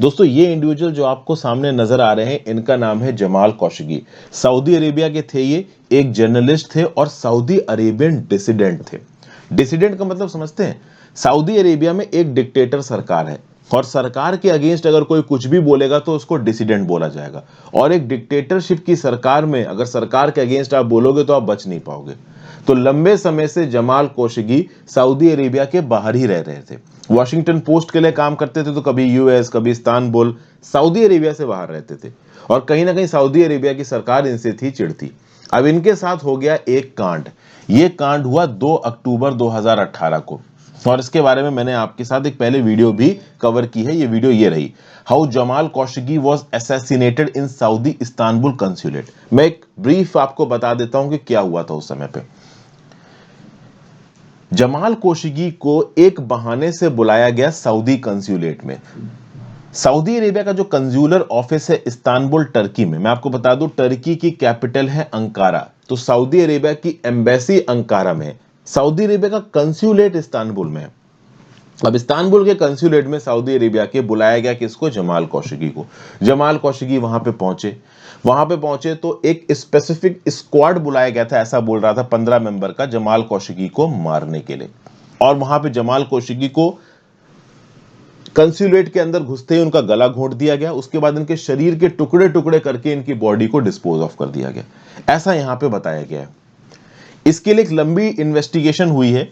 दोस्तों ये इंडिविजुअल जो आपको सामने नजर आ रहे हैं, इनका नाम है जमाल खशोगी। सऊदी अरेबिया के थे, ये एक जर्नलिस्ट थे और सऊदी अरेबियन डिसिडेंट थे। डिसिडेंट का मतलब समझते हैं? सऊदी अरेबिया में एक डिक्टेटर सरकार है और सरकार के अगेंस्ट अगर कोई कुछ भी बोलेगा तो उसको डिसिडेंट बोला जाएगा। और एक डिक्टेटरशिप की सरकार में अगर सरकार के अगेंस्ट आप बोलोगे तो आप बच नहीं पाओगे। तो लंबे समय से जमाल खशोगी सऊदी अरेबिया के बाहर ही रह रहे थे। वॉशिंगटन पोस्ट के लिए काम करते थे तो कभी यूएस, कभी इस्तांबुल, सऊदी अरेबिया से बाहर रहते थे। और कहीं ना कहीं सऊदी अरेबिया की सरकार इनसे थी चिढ़ती। अब इनके साथ हो गया एक कांड। ये कांड हुआ 2 अक्टूबर 2018 को, और इसके बारे में मैंने आपके साथ एक पहले वीडियो भी कवर की है। ये वीडियो ये रही, how Jamal Khashoggi was assassinated in Saudi Istanbul consulate. मैं एक ब्रीफ आपको बता देता हूं कि क्या हुआ था उस समय पे। जमाल खशोगी को एक बहाने से बुलाया गया सऊदी कंसुलेट में। सऊदी अरेबिया का जो कंज्यूलर ऑफिस है इस्तांबुल टर्की में, मैं आपको बता दूं टर्की की कैपिटल है अंकारा, तो सऊदी अरेबिया की एम्बेसी अंकारा में, सऊदी अरेबिया का कंसुलेट इस्तांबुल में। अब इस्तांबुल के कंसुलेट में सऊदी अरेबिया के बुलाया गया किसको? जमाल खशोगी को। जमाल खशोगी वहां पे पहुंचे तो एक स्पेसिफिक स्क्वाड बुलाया गया था, ऐसा बोल रहा था 15 मेंबर का, जमाल खशोगी को मारने के लिए। और वहां पे जमाल खशोगी को कंसुलेट के अंदर घुसते ही उनका गला घोंट दिया गया। उसके बाद इनके शरीर के टुकड़े टुकड़े करके इनकी बॉडी को डिस्पोज ऑफ कर दिया गया, ऐसा यहां पे बताया गया है। इसके लिए एक लंबी इन्वेस्टिगेशन हुई है।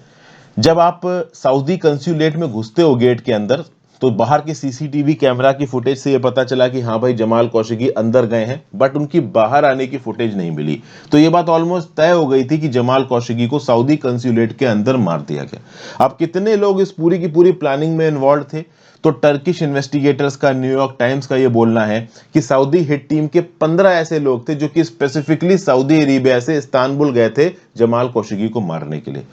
जब आप सऊदी कंसुलेट में घुसते हो गेट के अंदर, तो बाहर के सीसीटीवी कैमरा की फुटेज से यह पता चला कि हाँ भाई जमाल खशोगी अंदर गए हैं, बट उनकी बाहर आने की फुटेज नहीं मिली। तो यह बात ऑलमोस्ट तय हो गई थी कि जमाल खशोगी को सऊदी कंसुलेट के अंदर मार दिया गया। अब कितने लोग इस पूरी की पूरी प्लानिंग में इन्वॉल्व थे? तो टर्किश इन्वेस्टिगेटर्स का, न्यूयॉर्क टाइम्स का यह बोलना है कि सऊदी हिट टीम के 15 ऐसे लोग थे जो कि स्पेसिफिकली सऊदी अरेबिया से इस्तांबुल गए थे जमाल खशोगी को मारने के लिए।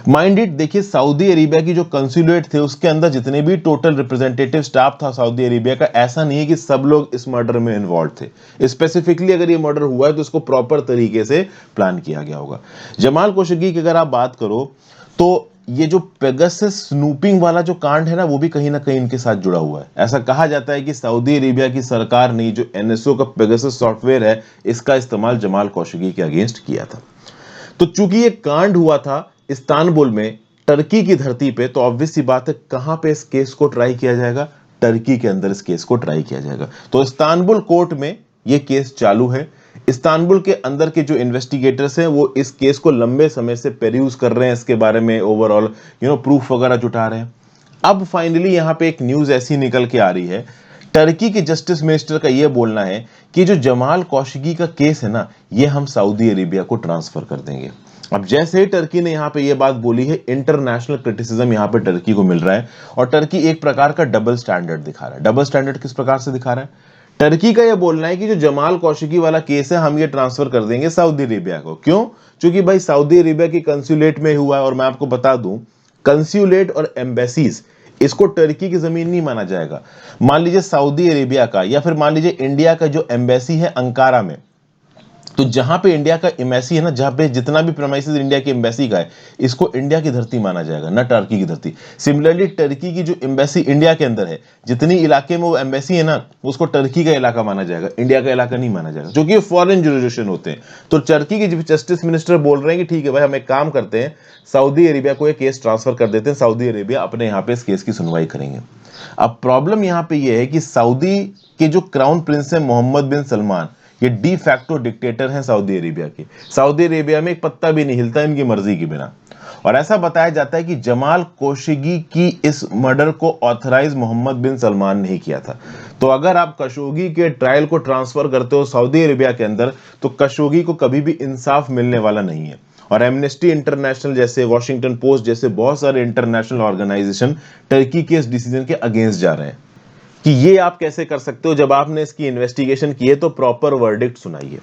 माइंड इट, देखिए सऊदी अरेबिया की जो कंसुलेट थे उसके अंदर जितने भी टोटल रिप्रेजेंटेटिव स्टाफ था सऊदी अरेबिया का, ऐसा नहीं है कि सब लोग इस मर्डर में इन्वॉल्व थे। स्पेसिफिकली अगर ये मर्डर हुआ है तो इसको प्रॉपर तरीके से प्लान किया गया होगा। जमाल खशोगी की अगर आप बात करो तो ये जो पेगासस स्नूपिंग वाला जो कांड है ना, वो भी कहीं ना कहीं इनके साथ जुड़ा हुआ है। ऐसा कहा जाता है कि सऊदी अरेबिया की सरकार ने जो एनएसओ का पेगासस सॉफ्टवेयर है, इसका इस्तेमाल जमाल खशोगी के अगेंस्ट किया था। तो चूंकि ये कांड हुआ था इस्तांबुल में, टर्की की धरती पे, तो ऑब्वियस सी बात है कहां पे इस केस को ट्राई किया जाएगा? टर्की के अंदर इस केस को ट्राई किया जाएगा। तो इस्तांबुल कोर्ट में ये केस चालू है। इस्तांबुल के अंदर के जो इन्वेस्टिगेटर्स हैं वो इस केस को लंबे समय से पेर्यूज कर रहे हैं, इसके बारे में ओवरऑल प्रूफ वगैरह जुटा रहे हैं। अब फाइनली यहां पे एक न्यूज ऐसी निकल के आ रही है, टर्की के जस्टिस मिनिस्टर का यह बोलना है कि जो जमाल खशोगी का केस है ना, ये हम सऊदी अरेबिया को ट्रांसफर कर देंगे। अब जैसे ही टर्की ने यहां पे ये बात बोली है, इंटरनेशनल क्रिटिसिज्म यहां पे टर्की को मिल रहा है और टर्की एक प्रकार का डबल स्टैंडर्ड दिखा रहा है। डबल स्टैंडर्ड किस प्रकार से दिखा रहा है? टर्की का यह बोलना है कि जो जमाल खशोगी वाला केस है हम ये ट्रांसफर कर देंगे सऊदी अरेबिया को। क्यों? क्योंकि भाई सऊदी अरेबिया की कंसुलेट में हुआ है, और मैं आपको बता दूं कंसुलेट और एम्बेसीज इसको टर्की की जमीन नहीं माना जाएगा। मान लीजिए सऊदी अरेबिया का या फिर मान लीजिए इंडिया का जो एम्बेसी है अंकारा में, तो जहां पे इंडिया का एम्बेसी है ना, जहां पे जितना भी प्रेमाइसेस इंडिया की एम्बेसी का है, इसको इंडिया की धरती माना जाएगा, ना टर्की की धरती। सिमिलरली टर्की की जो एम्बेसी इंडिया के अंदर है, जितनी इलाके में वो एम्बेसी है ना, उसको टर्की का इलाका माना जाएगा, इंडिया का इलाका नहीं माना जाएगा, क्योंकि ये फॉरेन जुरिडिक्शन होते हैं। तो टर्की के जस्टिस मिनिस्टर बोल रहे हैं कि ठीक है भाई, हम एक काम करते हैं, सऊदी अरेबिया को ये केस ट्रांसफर कर देते हैं, सऊदी अरेबिया अपने यहाँ पे इस केस की सुनवाई करेंगे। अब प्रॉब्लम यहाँ पे ये है कि सऊदी के जो क्राउन प्रिंस है मोहम्मद बिन सलमान, ये डी फैक्टो डिक्टेटर हैं सऊदी अरेबिया के। सऊदी अरेबिया में एक पत्ता भी नहीं हिलता इनकी मर्जी के बिना। और ऐसा बताया जाता है कि जमाल खशोगी की इस मर्डर को ऑथराइज मोहम्मद बिन सलमान ने ही किया था। तो अगर आप खशोगी के ट्रायल को ट्रांसफर करते हो सऊदी अरेबिया के अंदर, तो खशोगी को कभी भी इंसाफ मिलने वाला नहीं है। और एमनेस्टी इंटरनेशनल जैसे, वॉशिंगटन पोस्ट जैसे बहुत सारे इंटरनेशनल ऑर्गेनाइजेशन टर्की के इस डिसीजन के अगेंस्ट जा रहे हैं कि ये आप कैसे कर सकते हो, जब आपने इसकी इन्वेस्टिगेशन की है तो प्रॉपर वर्डिक्ट सुनाइए।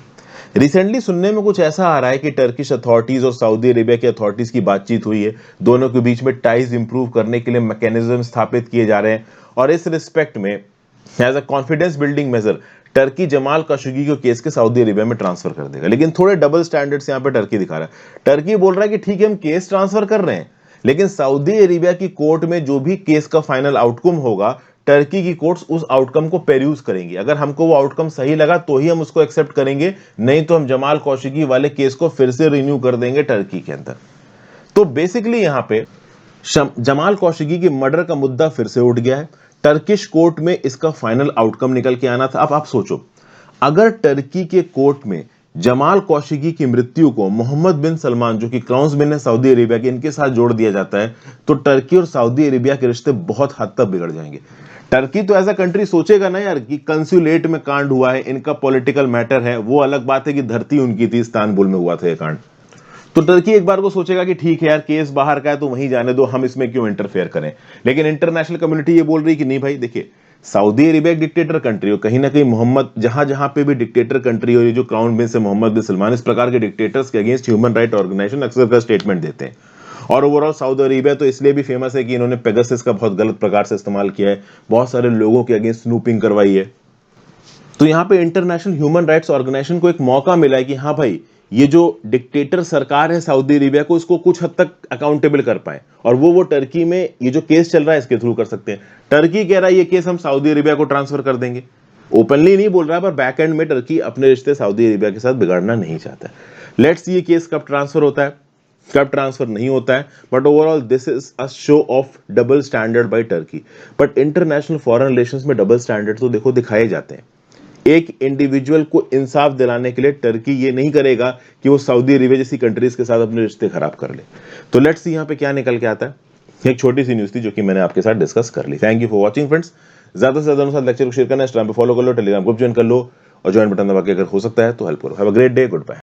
रिसेंटली सुनने में कुछ ऐसा आ रहा है कि टर्किश अथॉरिटीज और सऊदी अरेबिया की अथॉरिटीज की बातचीत हुई है, दोनों के बीच में टाइज इंप्रूव करने के लिए मैकेनिज्म स्थापित किए जा रहे हैं। और इस रिस्पेक्ट में as a confidence building measure Turkey Jamal Khashoggi के केस के सऊदी अरेबिया में ट्रांसफर कर देगा। लेकिन थोड़े डबल स्टैंडर्ड्स यहां पे टर्की दिखा रहा है। टर्की बोल रहा है कि ठीक है हम केस ट्रांसफर कर रहे हैं, लेकिन सऊदी अरेबिया की कोर्ट में जो भी केस का फाइनल आउटकम होगा, टर्की की कोर्ट्स उस आउटकम को पेरूज करेंगी। अगर हमको वो आउटकम सही लगा तो ही हम उसको एक्सेप्ट करेंगे, नहीं तो हम जमाल खशोगी वाले केस को फिर से रिन्यू कर देंगे टर्की के अंदर। तो बेसिकली यहां पे जमाल खशोगी की मर्डर का मुद्दा फिर से उठ गया है। टर्किश कोर्ट में इसका फाइनल आउटकम निकल के आना था। अब आप सोचो, अगर टर्की के कोर्ट में जमाल खशोगी की मृत्यु को मोहम्मद बिन सलमान, जो कि क्राउन्समैन है सऊदी अरेबिया के, इनके साथ जोड़ दिया जाता है, तो टर्की और सऊदी अरेबिया के रिश्ते बहुत हद तक बिगड़ जाएंगे। टर्की तो एज अ कंट्री सोचेगा ना यार कि कंसुलेट में कांड हुआ है, इनका पॉलिटिकल मैटर है, वो अलग बात है कि धरती उनकी थी, इस्तांबुल में हुआ था ये कांड। तो टर्की एक बार को सोचेगा कि ठीक है यार, केस बाहर का है तो वहीं जाने दो, हम इसमें क्यों इंटरफेयर करें। लेकिन इंटरनेशनल कम्युनिटी ये बोल रही कि नहीं भाई, देखिए सऊदी अरेबिया एक डिक्टेटर कंट्री हो, कहीं ना कहीं मोहम्मद, जहां पे भी डिक्टेटर कंट्री हो, ये जो क्राउन प्रिंस है मोहम्मद बिन सलमान, इस प्रकार के डिक्टेटर्स के अगेंस्ट ह्यूमन राइट ऑर्गेनाइजेशन अक्सर का स्टेटमेंट देते हैं। और ओवरऑल सऊदी अरेबिया तो इसलिए भी फेमस है कि इन्होंने पेगासस का बहुत गलत प्रकार से इस्तेमाल किया है, बहुत सारे लोगों के अगेंस्ट स्नूपिंग करवाई है। तो यहाँ पे इंटरनेशनल ह्यूमन राइट्स ऑर्गेनाइजेशन को एक मौका मिला है कि हाँ भाई, ये जो डिक्टेटर सरकार है सऊदी अरेबिया को, इसको कुछ हद तक अकाउंटेबल कर पाए, और वो टर्की में ये जो केस चल रहा है इसके थ्रू कर सकते हैं। टर्की कह रहा है ये केस हम सऊदी अरेबिया को ट्रांसफर कर देंगे, ओपनली नहीं बोल रहा है, पर बैक एंड में टर्की अपने रिश्ते सऊदी अरेबिया के साथ बिगाड़ना नहीं चाहता है। लेट्स ये केस कब ट्रांसफर होता है, कब ट्रांसफर नहीं होता है, but overall this is a show off double standard by Turkey. But international foreign relations में डबल स्टैंडर्ड तो देखो दिखाए जाते हैं। एक इंडिविजुअल को इंसाफ दिलाने के लिए टर्की ये नहीं करेगा कि वो सऊदी अरेबिया जैसी कंट्रीज के साथ अपने रिश्ते खराब कर ले। तो लेट्स सी यहाँ पे क्या निकल के आता है। एक छोटी सी न्यूज थी जो कि मैंने आपके साथ डिस्कस कर ली। Thank you for watching friends. ज्यादा से ज्यादा अनुसार लेक्चर को शेयर करना, इंस्टाग्राम पे फॉलो कर लो, टेलीग्राम ग्रुप ज्वाइन कर लो, और ज्वाइन बटन दबा के अगर हो सकता है तो हेल्प करो। Have a great day, good bye.